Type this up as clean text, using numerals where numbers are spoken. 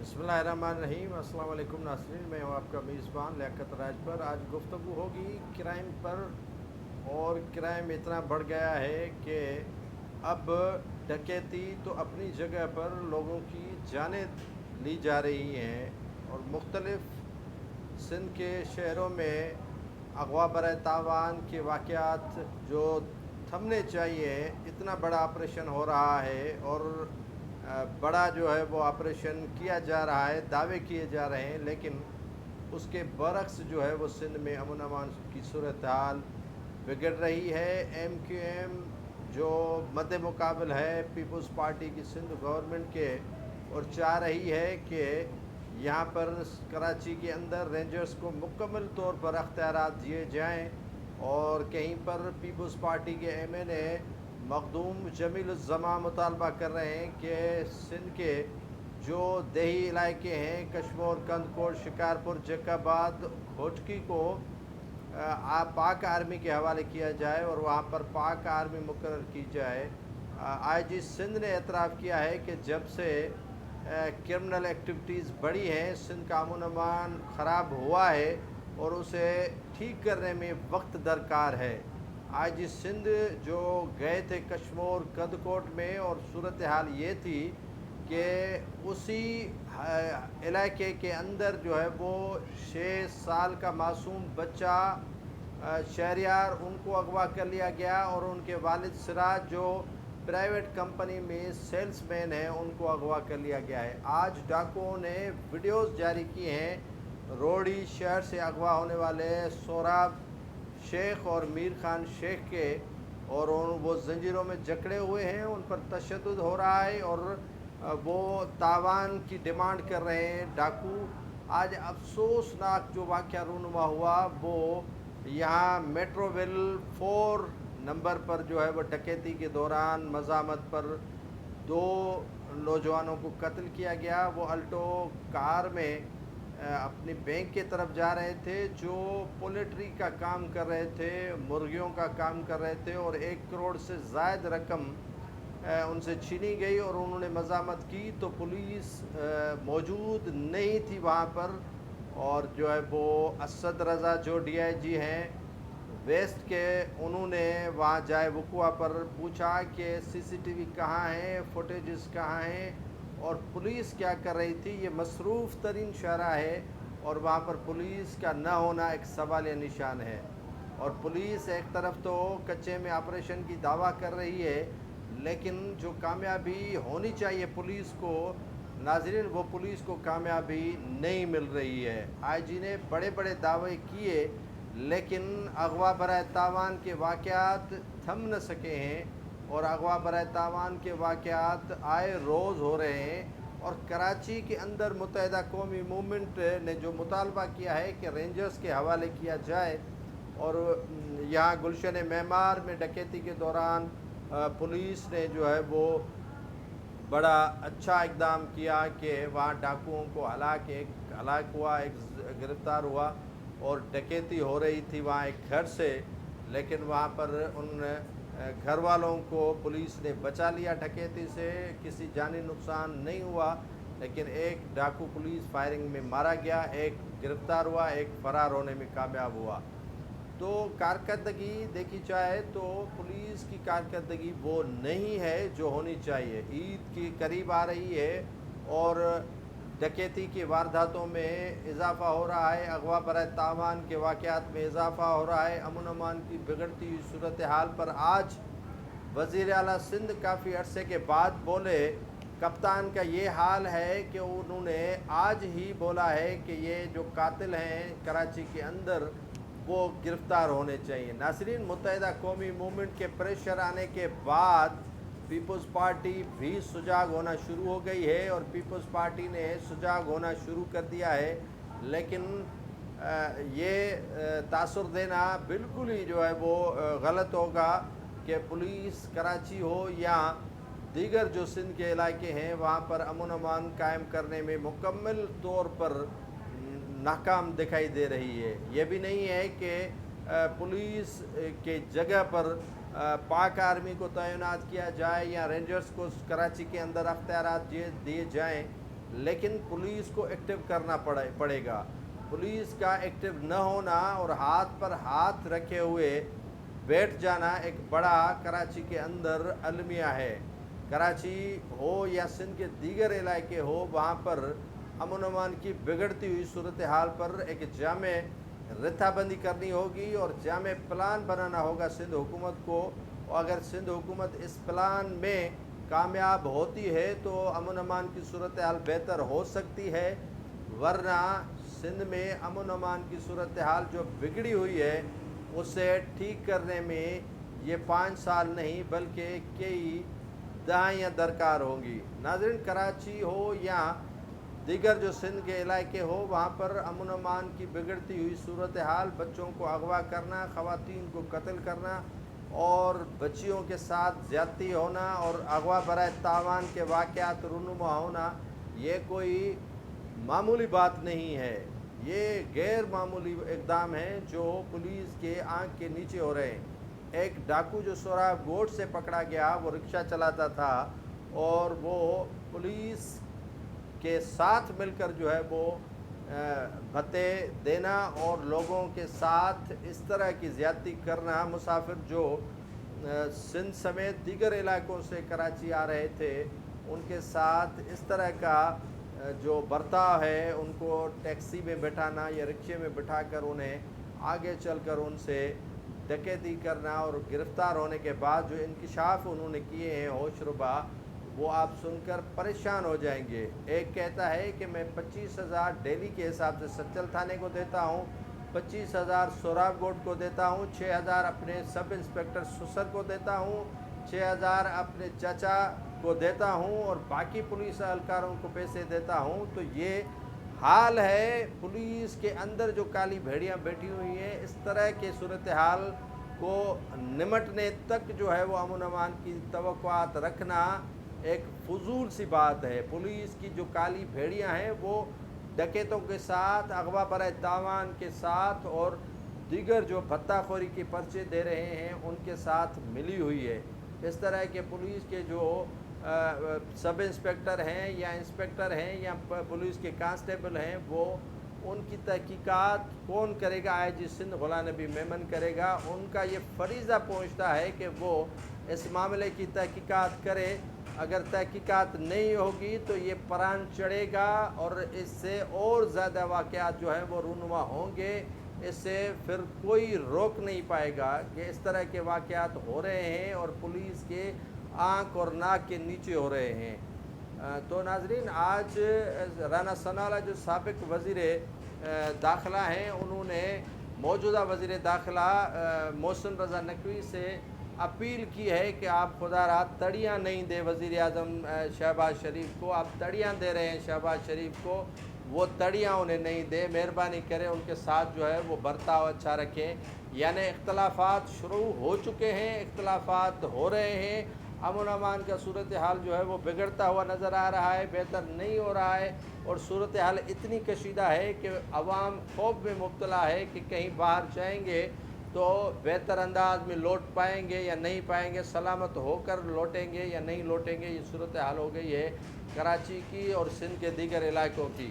बिस्मिल्लाहिर्रहमानिर्रहीम। अस्सलाम वालेकुम नाज़रीन, मैं हूँ आपका मेज़बान लियाकत राज पर। आज गुफ्तगू होगी क्राइम पर। और क्राइम इतना बढ़ गया है कि अब डकैती तो अपनी जगह पर लोगों की जानें ली जा रही हैं और मुख्तलिफ़ सिंध के शहरों में अगवा बर तावान के वाक़यात जो थमने चाहिए, इतना बड़ा ऑपरेशन हो रहा है और बड़ा जो है वो ऑपरेशन किया जा रहा है, दावे किए जा रहे हैं, लेकिन उसके बरक्स जो है वो सिंध में अमन अमान की सूरत हाल बिगड़ रही है। MQM जो मद्दे मुकाबल है पीपल्स पार्टी की सिंध गवर्नमेंट के, और चाह रही है कि यहाँ पर कराची के अंदर रेंजर्स को मुकम्मल तौर पर अख्तियारात दिए जाएँ। और कहीं पर पीपल्स पार्टी के MNA मखदूम जमील ज़मा मुतालबा कर रहे हैं कि सिंध के जो देही इलाके हैं कश्मोर, कंदकोट, शिकारपुर, जैकाबाद, घोटकी को पाक आर्मी के हवाले किया जाए और वहाँ पर पाक आर्मी मुकर्रर की जाए। IG सिंध ने एतराफ़ किया है कि जब से क्रिमिनल एक्टिविटीज़ बढ़ी हैं, सिंध का अमन अमान ख़राब हुआ है और उसे ठीक करने में वक्त दरकार है। IG सिंध जो गए थे कश्मोर, कंदकोट में, और सूरत हाल ये थी कि उसी इलाके के अंदर जो है वो 6 साल का मासूम बच्चा शहरियार उनको अगवा कर लिया गया और उनके वालिद सिराज जो प्राइवेट कंपनी में सेल्समैन है उनको अगवा कर लिया गया है। आज डाकुओं ने वीडियोस जारी किए हैं रोडी शहर से अगवा होने वाले सोराब शेख और मीर खान शेख के, और वो जंजीरों में जकड़े हुए हैं, उन पर तशद्दुद हो रहा है और वो तावान की डिमांड कर रहे हैं डाकू। आज अफसोसनाक जो वाक़या रूनुमा हुआ वो यहाँ मेट्रोविल 4 नंबर पर जो है वो डकैती के दौरान मज़ामत पर 2 नौजवानों को कत्ल किया गया। वो अल्टो कार में अपनी बैंक की तरफ जा रहे थे, जो पोल्ट्री का काम कर रहे थे, मुर्गियों का काम कर रहे थे, और 1 करोड़ से ज़ायद रकम उनसे छीनी गई और उन्होंने मज़ामत की तो पुलिस मौजूद नहीं थी वहाँ पर। और जो है वो असद रज़ा जो DIG हैं वेस्ट के, उन्होंने वहाँ जाए वक़ुआ पर पूछा कि CCTV कहाँ है, फुटेजेस कहाँ हैं और पुलिस क्या कर रही थी। ये मसरूफ़ तरीन शहरा है और वहाँ पर पुलिस का न होना एक सवालिया निशान है। और पुलिस एक तरफ तो कच्चे में ऑपरेशन की दावा कर रही है, लेकिन जो कामयाबी होनी चाहिए पुलिस को, नाज़रीन, वो पुलिस को कामयाबी नहीं मिल रही है। IG ने बड़े बड़े दावे किए, लेकिन अगवा बराए तावान के वाक़यात थम न सके हैं और अगवा बराए तावान के वाक़यात आए रोज़ हो रहे हैं। और कराची के अंदर मुत्तहिदा कौमी मूवमेंट ने जो मुतालबा किया है कि रेंजर्स के हवाले किया जाए, और यहाँ गुलशन मेमार में डकैती के दौरान पुलिस ने जो है वो बड़ा अच्छा इक़दाम किया कि वहाँ डाकुओं को हलाक हुआ, एक गिरफ़्तार हुआ और डकैती हो रही थी वहाँ एक घर से, लेकिन वहाँ पर उन घर वालों को पुलिस ने बचा लिया डकैती से, किसी जानी नुकसान नहीं हुआ, लेकिन एक डाकू पुलिस फायरिंग में मारा गया, एक गिरफ़्तार हुआ, एक फ़रार होने में कामयाब हुआ। तो कारकर्दगी देखी जाए तो पुलिस की कारकर्दगी वो नहीं है जो होनी चाहिए। ईद की करीब आ रही है और डकैती की वारदातों में इजाफ़ा हो रहा है, अगवा बराए तावान के वाक़यात में इजाफ़ा हो रहा है। अमन अमान की बिगड़ती हुई सूरत हाल पर आज वज़ीर आला सिंध काफ़ी अरसे के बाद बोले। कप्तान का ये हाल है कि उन्होंने आज ही बोला है कि ये जो कातिल हैं कराची के अंदर वो गिरफ़्तार होने चाहिए। नाज़रीन, मुत्तहिदा कौमी मूवमेंट के प्रेशर आने के बाद पीपल्स पार्टी भी सुजाग होना शुरू हो गई है और पीपल्स पार्टी ने सुजाग होना शुरू कर दिया है, लेकिन ये तासुर देना बिल्कुल ही जो है वो गलत होगा कि पुलिस कराची हो या दीगर जो सिंध के इलाके हैं वहाँ पर अमन अमान कायम करने में मुकम्मल तौर पर नाकाम दिखाई दे रही है। ये भी नहीं है कि पुलिस के जगह पर पाक आर्मी को तैनात किया जाए या रेंजर्स को कराची के अंदर अख्तियारात दिए जाएँ। لیکن پولیس کو ایکٹیو کرنا پڑے گا. پولیس کا ایکٹیو نہ ہونا اور ہاتھ پر ہاتھ رکھے ہوئے بیٹھ جانا ایک بڑا کراچی کے اندر المیہ ہے. کراچی ہو یا سندھ کے دیگر علاقے ہو، وہاں پر امن و امان کی بگڑتی ہوئی صورتحال پر ایک جامع رتھا بندی کرنی ہوگی اور جامع پلان بنانا ہوگا سندھ حکومت کو. اور اگر سندھ حکومت اس پلان میں کامیاب ہوتی ہے تو امن و امان کی صورتحال بہتر ہو سکتی ہے، ورنہ سندھ میں امن و امان کی صورتحال جو بگڑی ہوئی ہے اسے ٹھیک کرنے میں یہ 5 سال نہیں بلکہ کئی دہائیاں درکار ہوں گی. ناظرین، کراچی ہو یا دیگر جو سندھ کے علاقے ہو، وہاں پر امن و امان کی بگڑتی ہوئی صورتحال، بچوں کو اغوا کرنا، خواتین کو قتل کرنا اور بچیوں کے ساتھ زیادتی ہونا اور اغوا برائے تاوان کے واقعات رونما ہونا، یہ کوئی معمولی بات نہیں ہے. یہ غیر معمولی اقدام ہیں جو پولیس کے آنکھ کے نیچے ہو رہے ہیں. ایک ڈاکو جو سوراب گوٹ سے پکڑا گیا، وہ رکشہ چلاتا تھا اور وہ پولیس کے ساتھ مل کر جو ہے وہ بھتے دینا اور لوگوں کے ساتھ اس طرح کی زیادتی کرنا، مسافر جو سندھ سمیت دیگر علاقوں سے کراچی آ رہے تھے ان کے ساتھ اس طرح کا جو برتاؤ ہے، ان کو ٹیکسی میں بٹھانا یا رکشے میں بٹھا کر انہیں آگے چل کر ان سے ڈکیتی کرنا اور گرفتار ہونے کے بعد جو انکشاف انہوں نے کیے ہیں ہوش ربا، وہ آپ سن کر پریشان ہو جائیں گے. ایک کہتا ہے کہ میں 25,000 ڈیلی کے حساب سے سچل تھانے کو دیتا ہوں، 25,000 سوراب گوٹ کو دیتا ہوں، 6,000 اپنے سب انسپیکٹر سسر کو دیتا ہوں، 6,000 اپنے چچا کو دیتا ہوں اور باقی پولیس اہلکاروں کو پیسے دیتا ہوں. تو یہ حال ہے پولیس کے اندر جو کالی بھیڑیاں بیٹھی ہوئی ہیں. اس طرح کے صورتحال کو نمٹنے تک جو ہے وہ امن و امان کی توقعات رکھنا ایک فضول سی بات ہے. پولیس کی جو کالی بھیڑیاں ہیں وہ ڈکیتوں کے ساتھ، اغوا برائے تاوان کے ساتھ اور دیگر جو بھتہ خوری کے پرچے دے رہے ہیں ان کے ساتھ ملی ہوئی ہے. اس طرح کے پولیس کے جو سب انسپیکٹر ہیں یا انسپیکٹر ہیں یا پولیس کے کانسٹیبل ہیں، وہ ان کی تحقیقات کون کرے گا؟ آئی جی سندھ غلام نبی میمن کرے گا. ان کا یہ فریضہ پہنچتا ہے کہ وہ اس معاملے کی تحقیقات کرے. اگر تحقیقات نہیں ہوگی تو یہ پران چڑھے گا اور اس سے اور زیادہ واقعات جو ہیں وہ رونما ہوں گے. اس سے پھر کوئی روک نہیں پائے گا کہ اس طرح کے واقعات ہو رہے ہیں اور پولیس کے آنکھ اور ناک کے نیچے ہو رہے ہیں. تو ناظرین، آج رانا ثناءاللہ جو سابق وزیر داخلہ ہیں، انہوں نے موجودہ وزیر داخلہ محسن رضا نقوی سے اپیل کی ہے کہ آپ خدا را تڑیاں نہیں دے وزیر اعظم شہباز شریف کو. آپ تڑیاں دے رہے ہیں شہباز شریف کو، وہ تڑیاں انہیں نہیں دے. مہربانی کریں ان کے ساتھ جو ہے وہ برتاؤ اچھا رکھیں. یعنی اختلافات شروع ہو چکے ہیں، اختلافات ہو رہے ہیں، امن و امان کا صورتحال جو ہے وہ بگڑتا ہوا نظر آ رہا ہے، بہتر نہیں ہو رہا ہے اور صورتحال اتنی کشیدہ ہے کہ عوام خوف میں مبتلا ہے کہ کہیں باہر جائیں گے تو بہتر انداز میں لوٹ پائیں گے یا نہیں پائیں گے، سلامت ہو کر لوٹیں گے یا نہیں لوٹیں گے. یہ صورتحال ہو گئی ہے کراچی کی اور سندھ کے دیگر علاقوں کی.